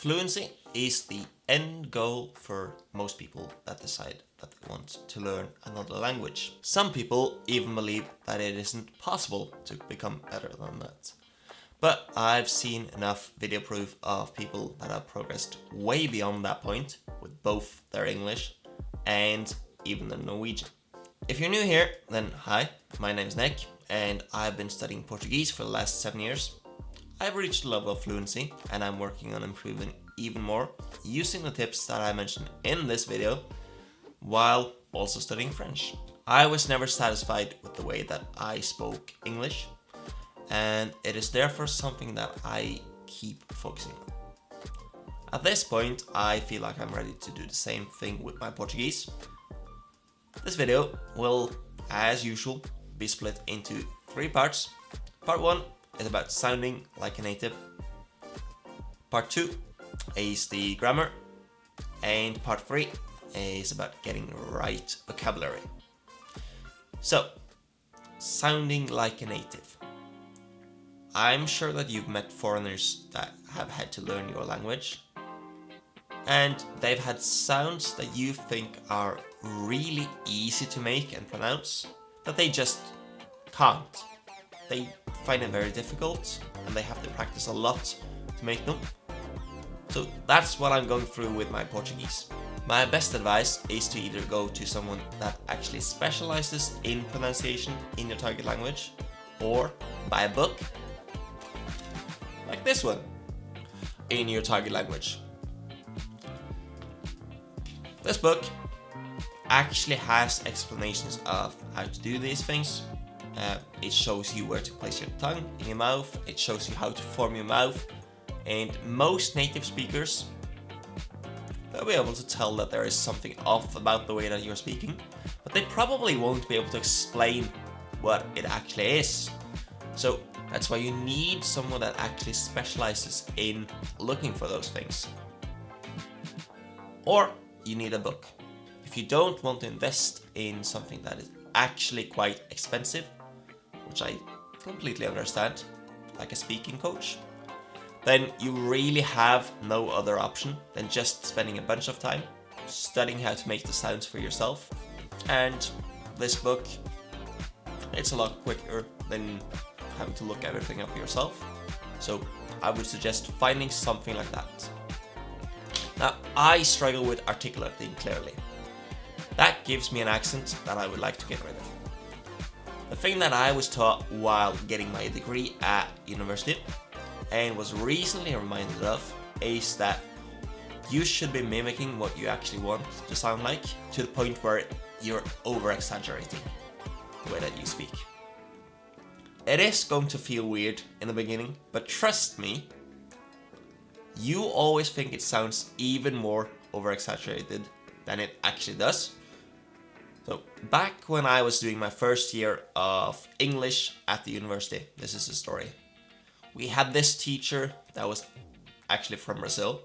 Fluency is the end goal for most people that decide that they want to learn another language. Some people even believe that it isn't possible to become better than that. But I've seen enough video proof of people that have progressed way beyond that point with both their English and even their Norwegian. If you're new here, then hi, my name is Nek, and I've been studying Portuguese for the last 7 years. I've reached a level of fluency, and I'm working on improving even more using the tips that I mentioned in this video, while also studying French. I was never satisfied with the way that I spoke English, and it is therefore something that I keep focusing on. At this point, I feel like I'm ready to do the same thing with my Portuguese. This video will, as usual, be split into 3 parts. Part 1 is about sounding like a native. Part 2 is the grammar. And part 3 is about getting the right vocabulary. So, sounding like a native. I'm sure that you've met foreigners that have had to learn your language, and they've had sounds that you think are really easy to make and pronounce that they just can't. They find it very difficult and they have to practice a lot to make them. So that's what I'm going through with my Portuguese. My best advice is to either go to someone that actually specializes in pronunciation in your target language, or buy a book like this one in your target language. This book actually has explanations of how to do these things. It shows you where to place your tongue in your mouth. It shows you how to form your mouth. And most native speakers, they'll be able to tell that there is something off about the way that you're speaking, but they probably won't be able to explain what it actually is. So that's why you need someone that actually specializes in looking for those things. Or you need a book. If you don't want to invest in something that is actually quite expensive, which I completely understand, like a speaking coach, then you really have no other option than just spending a bunch of time studying how to make the sounds for yourself. And this book, it's a lot quicker than having to look everything up yourself. So I would suggest finding something like that. Now, I struggle with articulating clearly. That gives me an accent that I would like to get rid of. The thing that I was taught while getting my degree at university, and was recently reminded of, is that you should be mimicking what you actually want to sound like, to the point where you're over-exaggerating the way that you speak. It is going to feel weird in the beginning, but trust me, you always think it sounds even more over-exaggerated than it actually does. So back when I was doing my first year of English at the university, this is the story. We had this teacher that was actually from Brazil.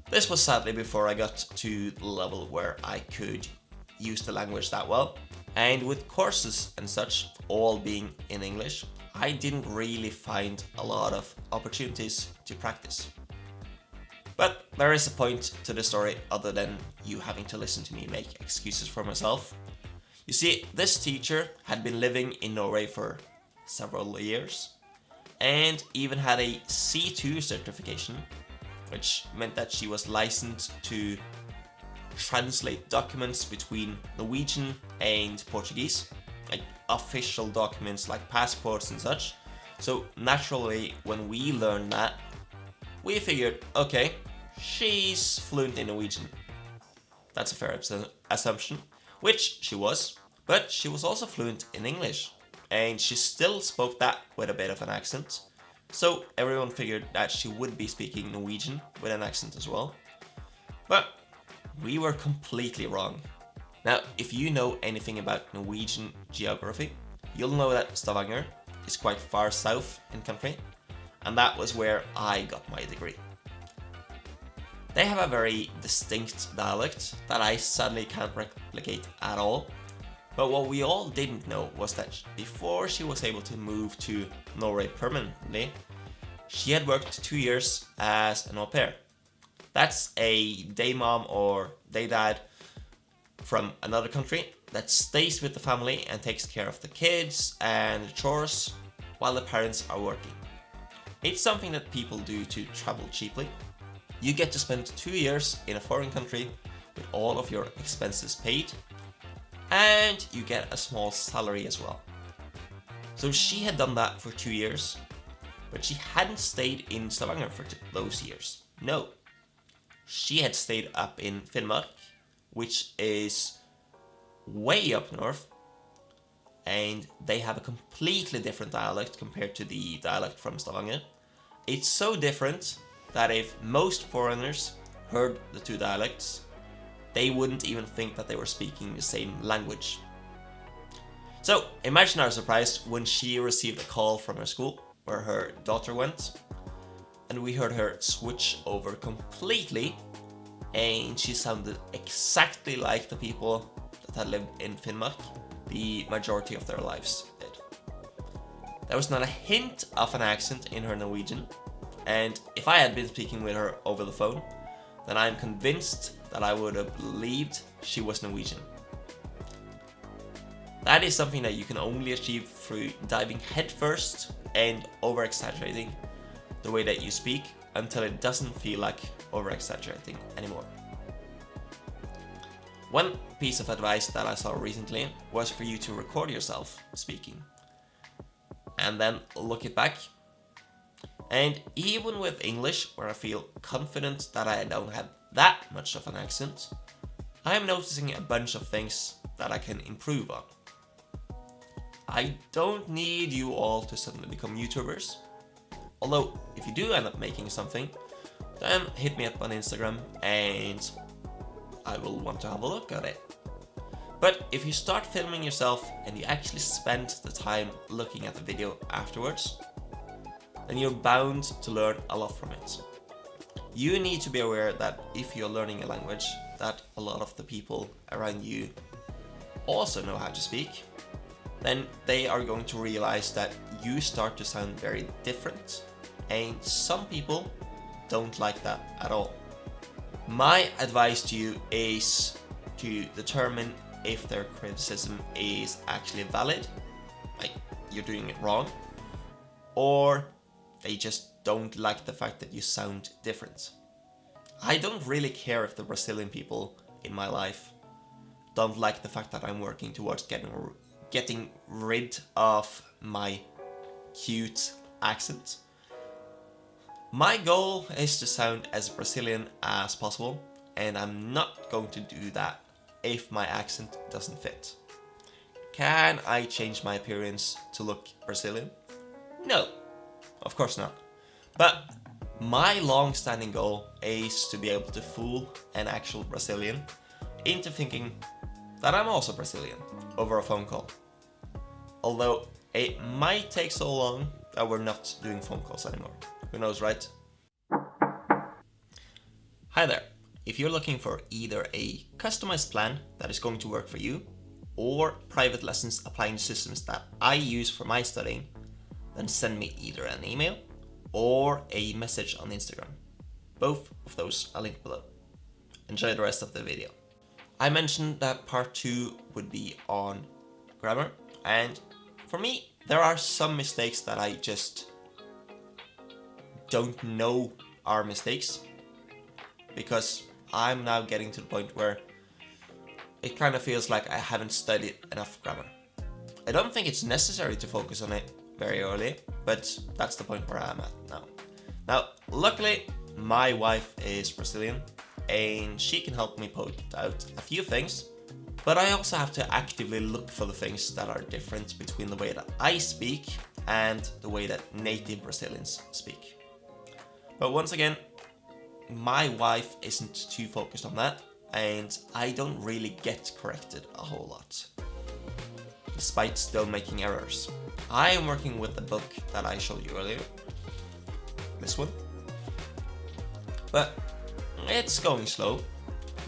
This was sadly before I got to the level where I could use the language that well. And with courses and such all being in English, I didn't really find a lot of opportunities to practice. But there is a point to the story other than you having to listen to me make excuses for myself. You see, this teacher had been living in Norway for several years and even had a C2 certification, which meant that she was licensed to translate documents between Norwegian and Portuguese, like official documents like passports and such. So naturally, when we learned that, we figured, okay, she's fluent in Norwegian. That's a fair assumption, which she was, but she was also fluent in English, and she still spoke that with a bit of an accent. So everyone figured that she would be speaking Norwegian with an accent as well. But we were completely wrong. Now, if you know anything about Norwegian geography, you'll know that Stavanger is quite far south in country, and that was where I got my degree. They have a very distinct dialect that I sadly can't replicate at all. But what we all didn't know was that before she was able to move to Norway permanently, she had worked 2 years as an au pair. That's a day mom or day dad from another country that stays with the family and takes care of the kids and the chores while the parents are working. It's something that people do to travel cheaply. You get to spend 2 years in a foreign country with all of your expenses paid, and you get a small salary as well. So she had done that for 2 years, but she hadn't stayed in Stavanger for those years. No, she had stayed up in Finnmark, which is way up north, and they have a completely different dialect compared to the dialect from Stavanger. It's so different that if most foreigners heard the two dialects, they wouldn't even think that they were speaking the same language. So imagine our surprise when she received a call from her school where her daughter went, and we heard her switch over completely, and she sounded exactly like the people that had lived in Finnmark the majority of their lives did. There was not a hint of an accent in her Norwegian, and if I had been speaking with her over the phone, then I'm convinced that I would have believed she was Norwegian. That is something that you can only achieve through diving headfirst and over-exaggerating the way that you speak until it doesn't feel like over-exaggerating anymore. One piece of advice that I saw recently was for you to record yourself speaking and then look it back. And even with English, where I feel confident that I don't have that much of an accent, I am noticing a bunch of things that I can improve on. I don't need you all to suddenly become YouTubers. Although, if you do end up making something, then hit me up on Instagram and I will want to have a look at it. But if you start filming yourself and you actually spend the time looking at the video afterwards, then you're bound to learn a lot from it. You need to be aware that if you're learning a language, that a lot of the people around you also know how to speak, then they are going to realize that you start to sound very different, and some people don't like that at all. My advice to you is to determine if their criticism is actually valid, like you're doing it wrong, or they just don't like the fact that you sound different. I don't really care if the Brazilian people in my life don't like the fact that I'm working towards getting rid of my cute accent. My goal is to sound as Brazilian as possible, and I'm not going to do that if my accent doesn't fit. Can I change my appearance to look Brazilian? No, of course not. But my long-standing goal is to be able to fool an actual Brazilian into thinking that I'm also Brazilian over a phone call. Although it might take so long that we're not doing phone calls anymore. Who knows, right? Hi there. If you're looking for either a customized plan that is going to work for you, or private lessons applying systems that I use for my studying, then send me either an email or a message on Instagram. Both of those are linked below. Enjoy the rest of the video. I mentioned that part 2 would be on grammar, and for me, there are some mistakes that I just don't know are mistakes, because I'm now getting to the point where it kind of feels like I haven't studied enough grammar. I don't think it's necessary to focus on it very early, but that's the point where I'm at now. Now, luckily, my wife is Brazilian, and she can help me point out a few things, but I also have to actively look for the things that are different between the way that I speak and the way that native Brazilians speak. But once again, my wife isn't too focused on that, and I don't really get corrected a whole lot, despite still making errors. I am working with the book that I showed you earlier, this one, but it's going slow,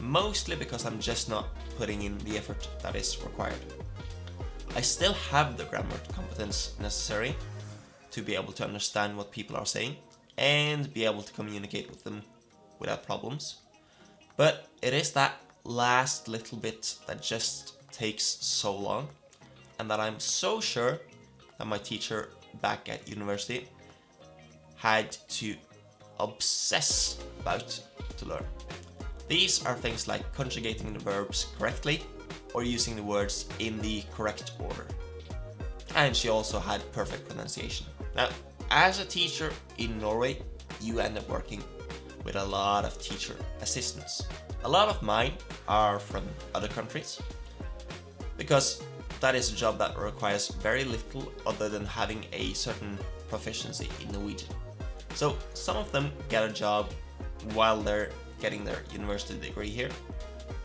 mostly because I'm just not putting in the effort that is required. I still have the grammar competence necessary to be able to understand what people are saying and be able to communicate with them without problems. But it is that last little bit that just takes so long, and that I'm so sure that my teacher back at university had to obsess about to learn. These are things like conjugating the verbs correctly or using the words in the correct order. And she also had perfect pronunciation. Now, as a teacher in Norway, you end up working with a lot of teacher assistants. A lot of mine are from other countries, because that is a job that requires very little other than having a certain proficiency in Norwegian. So some of them get a job while they're getting their university degree here,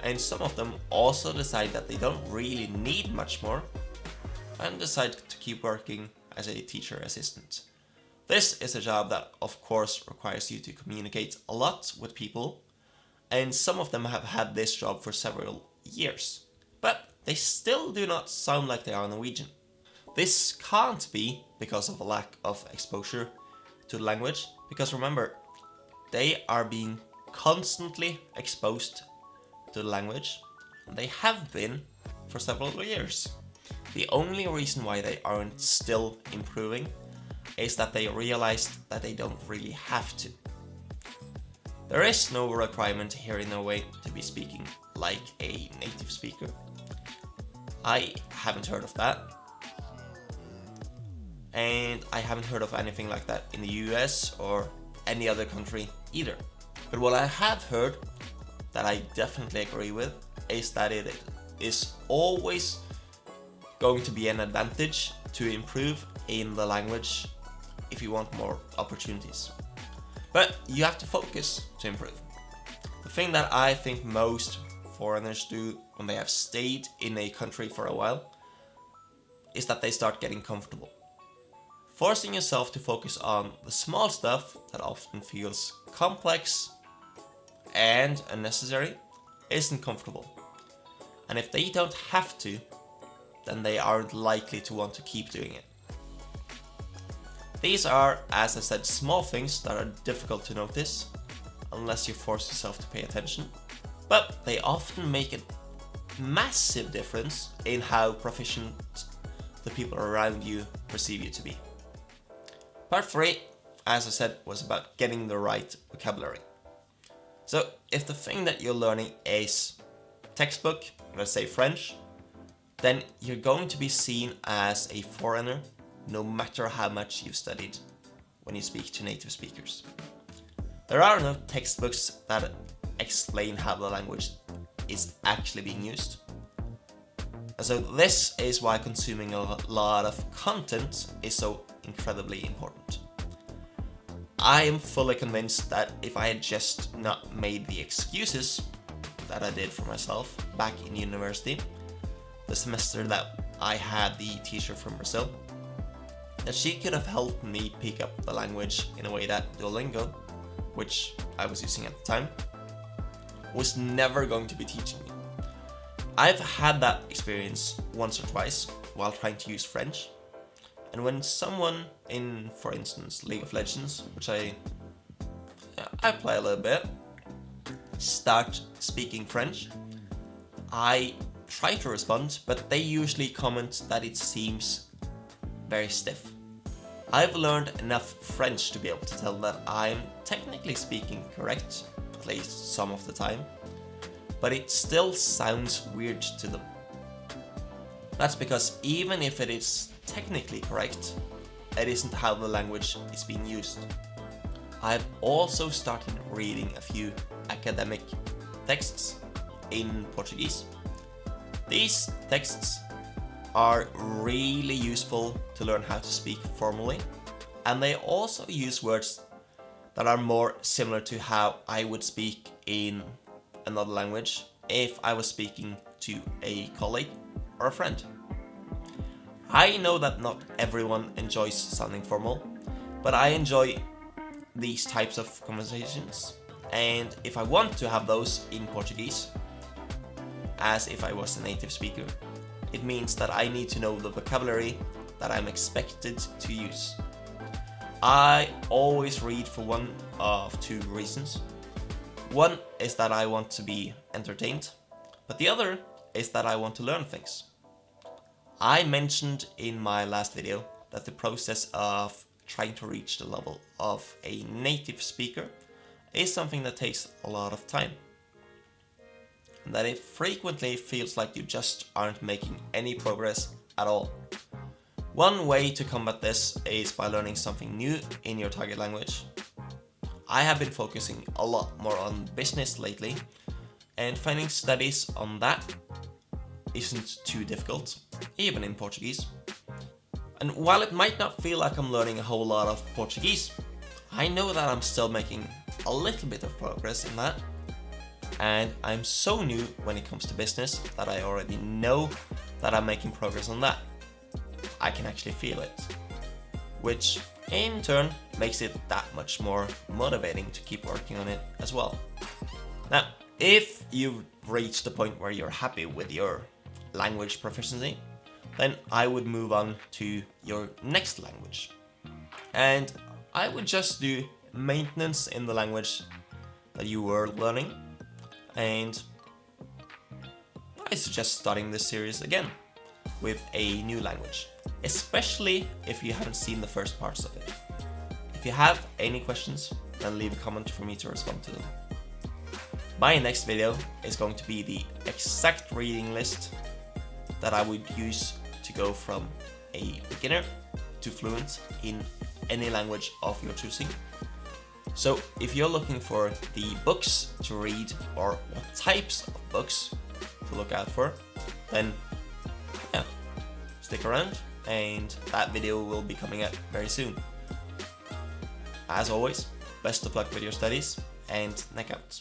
and some of them also decide that they don't really need much more and decide to keep working as a teacher assistant. This is a job that of course requires you to communicate a lot with people, and some of them have had this job for several years, but they still do not sound like they are Norwegian. This can't be because of a lack of exposure to the language, because remember, they are being constantly exposed to the language, and they have been for several years. The only reason why they aren't still improving is that they realized that they don't really have to. There is no requirement here in Norway to be speaking like a native speaker. I haven't heard of that. And I haven't heard of anything like that in the US or any other country either. But what I have heard that I definitely agree with is that it is always going to be an advantage to improve in the language if you want more opportunities. But you have to focus to improve. The thing that I think most foreigners do when they have stayed in a country for a while is that they start getting comfortable. Forcing yourself to focus on the small stuff that often feels complex and unnecessary isn't comfortable. And if they don't have to, then they aren't likely to want to keep doing it. These are, as I said, small things that are difficult to notice unless you force yourself to pay attention, but they often make a massive difference in how proficient the people around you perceive you to be. Part 3, as I said, was about getting the right vocabulary. So if the thing that you're learning is textbook, let's say French, then you're going to be seen as a foreigner no matter how much you've studied when you speak to native speakers. There are no textbooks that explain how the language is actually being used. And so this is why consuming a lot of content is so incredibly important. I am fully convinced that if I had just not made the excuses that I did for myself back in university, the semester that I had the teacher from Brazil, that she could have helped me pick up the language in a way that Duolingo, which I was using at the time, was never going to be teaching me. I've had that experience once or twice while trying to use French, and when someone in, for instance, League of Legends, which I play a little bit, start speaking French, I try to respond, but they usually comment that it seems very stiff. I've learned enough French to be able to tell that I'm technically speaking correct, at least some of the time, but it still sounds weird to them. That's because even if it is technically correct, it isn't how the language is being used. I've also started reading a few academic texts in Portuguese. These texts are really useful to learn how to speak formally, and they also use words that are more similar to how I would speak in another language if I was speaking to a colleague or a friend. I know that not everyone enjoys sounding formal, but I enjoy these types of conversations, and if I want to have those in Portuguese, as if I was a native speaker, it means that I need to know the vocabulary that I'm expected to use. I always read for one of two reasons. One is that I want to be entertained, but the other is that I want to learn things. I mentioned in my last video that the process of trying to reach the level of a native speaker is something that takes a lot of time. And that it frequently feels like you just aren't making any progress at all. One way to combat this is by learning something new in your target language. I have been focusing a lot more on business lately, and finding studies on that isn't too difficult, even in Portuguese. And while it might not feel like I'm learning a whole lot of Portuguese, I know that I'm still making a little bit of progress in that. And I'm so new when it comes to business that I already know that I'm making progress on that. I can actually feel it, which in turn makes it that much more motivating to keep working on it as well. Now, if you've reached the point where you're happy with your language proficiency, then I would move on to your next language. And I would just do maintenance in the language that you were learning. And I suggest starting this series again with a new language, especially if you haven't seen the first parts of it. If you have any questions, then leave a comment for me to respond to them. My next video is going to be the exact reading list that I would use to go from a beginner to fluent in any language of your choosing. So if you're looking for the books to read or what types of books to look out for, then yeah, stick around and that video will be coming up very soon. As always, best of luck with your studies and neck out.